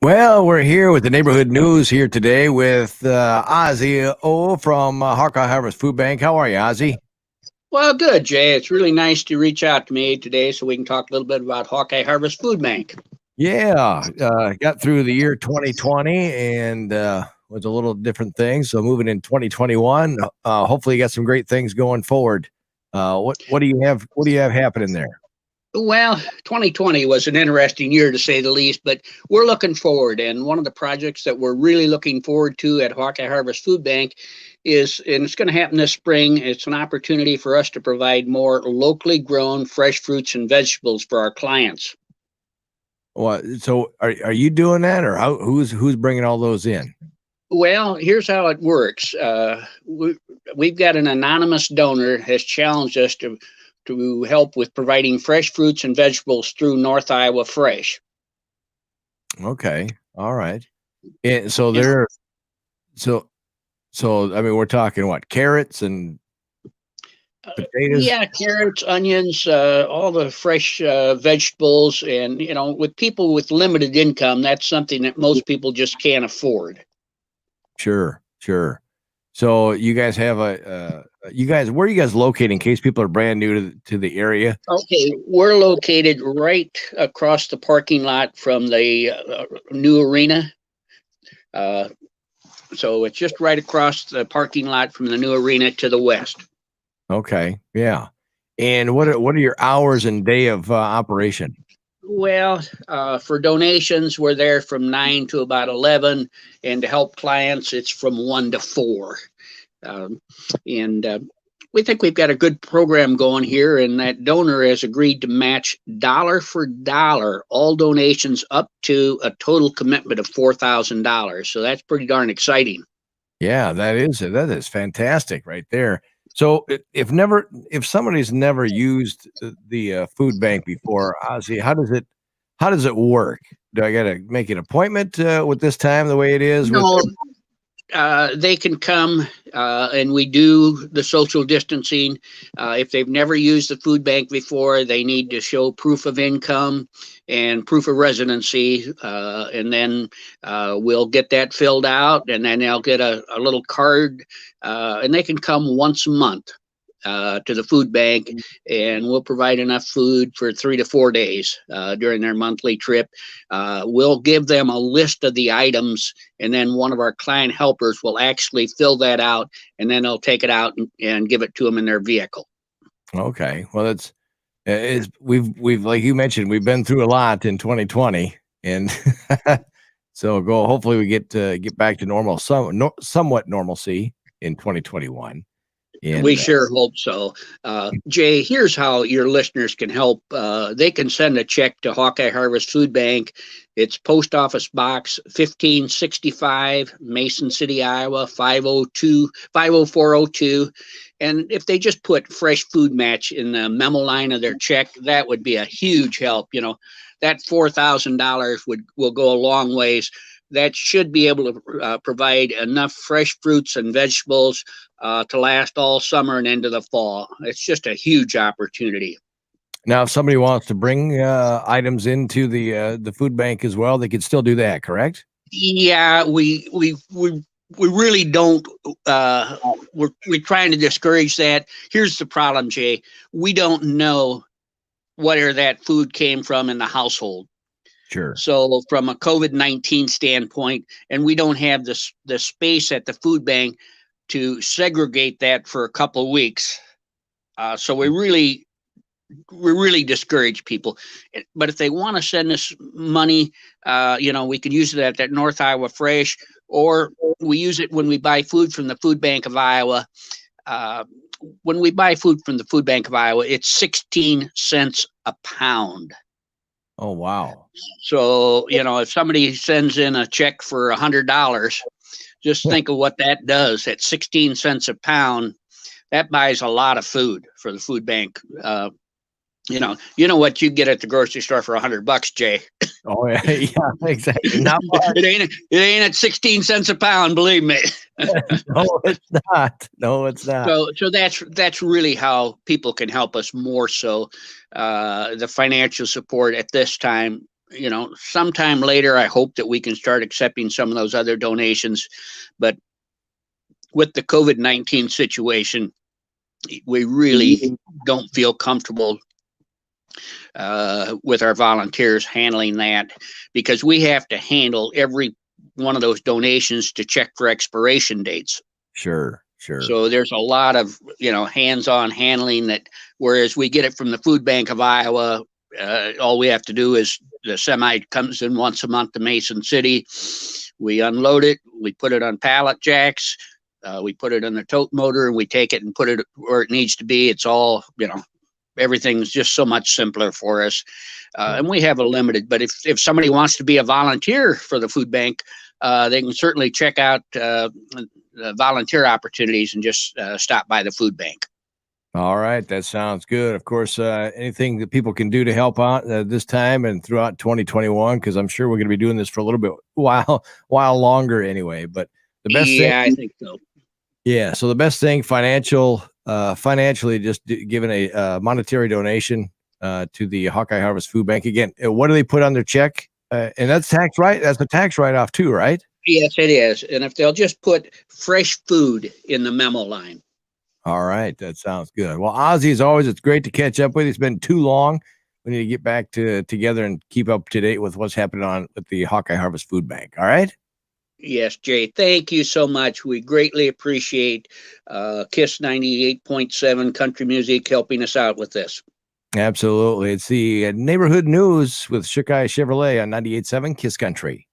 Well, we're here with the neighborhood news here today with Ozzy O from Hawkeye Harvest Food Bank. How are you, Ozzy? Well, good, Jay. It's really nice to reach out to me today so we can talk a little bit about Hawkeye Harvest Food Bank. Yeah, got through the year 2020 and was a little different things. So moving in 2021, hopefully you got some great things going forward. What do you have? What do you have happening there? Well, 2020 was an interesting year to say the least, but we're looking forward. And one of the projects that we're really looking forward to at Hawkeye Harvest Food Bank is, and it's going to happen this spring, it's an opportunity for us to provide more locally grown fresh fruits and vegetables for our clients. What? So are you doing that, or who's bringing all those in? Well, here's how it works. We've got an anonymous donor has challenged us to help with providing fresh fruits and vegetables through North Iowa Fresh. Okay, all right. And so You know, they're so I mean, we're talking what, carrots and potatoes? yeah, carrots, onions, all the fresh vegetables, and with people with limited income, that's something that most people just can't afford. Sure, sure. So you guys have where are you guys located in case people are brand new to the area? Okay, we're located right across the parking lot from the new arena. Uh, so it's just right across the parking lot from the new arena to the west. Okay, yeah. And what are your hours and day of operation? Well, for donations, we're there from 9 to about 11, and to help clients, it's from 1 to 4. Um, and we think we've got a good program going here, and that donor has agreed to match dollar for dollar all donations up to a total commitment of $4,000. So that's pretty darn exciting. Yeah, that is fantastic right there. So if somebody's never used the food bank before, Ozzy, how does it work? Do I got to make an appointment with this time the way it is with? No, they can come and we do the social distancing. If they've never used the food bank before, they need to show proof of income and proof of residency. And then we'll get that filled out, and then they'll get a little card, and they can come once a month. To the food bank, and we'll provide enough food for 3 to 4 days during their monthly trip. We'll give them a list of the items, and then one of our client helpers will actually fill that out, and then they'll take it out and give it to them in their vehicle. Okay, well we've like you mentioned, we've been through a lot in 2020, and so hopefully we get back to normal, somewhat normalcy in 2021. We And sure hope so. Jay, here's how your listeners can help. They can send a check to Hawkeye Harvest Food Bank. It's Post Office Box 1565, Mason City, Iowa 50402. And if they just put fresh food match in the memo line of their check, that would be a huge help. That $4,000 will go a long ways. That should be able to provide enough fresh fruits and vegetables to last all summer and into the fall. It's just a huge opportunity. now, if somebody wants to bring items into the food bank as well, they could still do that, correct? Yeah, we really don't. We're trying to discourage that. Here's the problem, Jay. We don't know where that food came from in the household. Sure. So, from a COVID-19 standpoint, and we don't have the space at the food bank to segregate that for a couple of weeks. So we really discourage people. But if they want to send us money, we could use it at that North Iowa Fresh, or we use it when we buy food from the Food Bank of Iowa. When we buy food from the Food Bank of Iowa, it's 16 cents a pound. Oh, wow. So, if somebody sends in a check for $100, just think of what that does at 16 cents a pound. That buys a lot of food for the food bank. You know what you get at the grocery store for $100, Jay. Oh, yeah, yeah, exactly. Not much. It ain't at 16 cents a pound, believe me. No, it's not. No, it's not. So that's really how people can help us more so. The financial support at this time sometime later, I hope that we can start accepting some of those other donations. But with the COVID-19 situation, we really don't feel comfortable with our volunteers handling that, because we have to handle every one of those donations to check for expiration dates. Sure. So there's a lot of, hands-on handling that, whereas we get it from the Food Bank of Iowa, all we have to do is the semi comes in once a month to Mason City. We unload it, we put it on pallet jacks, we put it in the tote motor, and we take it and put it where it needs to be. It's all, everything's just so much simpler for us. And we have a limited, but if somebody wants to be a volunteer for the food bank, they can certainly check out the volunteer opportunities and just stop by the food bank. All right. That sounds good. Of course, anything that people can do to help out this time and throughout 2021, because I'm sure we're going to be doing this for a little bit while longer anyway. But the best thing, I think so. Yeah. So the best thing, financially, just giving a monetary donation to the Hawkeye Harvest Food Bank. Again, what do they put on their check? And that's tax, right? That's a tax write-off too, right? Yes, it is. And if they'll just put fresh food in the memo line. All right. That sounds good. Well, Ozzie, as always, it's great to catch up with you. It's been too long. We need to get back together and keep up to date with what's happening with the Hawkeye Harvest Food Bank. All right. Yes, Jay, thank you so much. We greatly appreciate KISS 98.7 Country Music helping us out with this. Absolutely. It's the neighborhood news with Hawkeye Chevrolet on 98.7 KISS Country.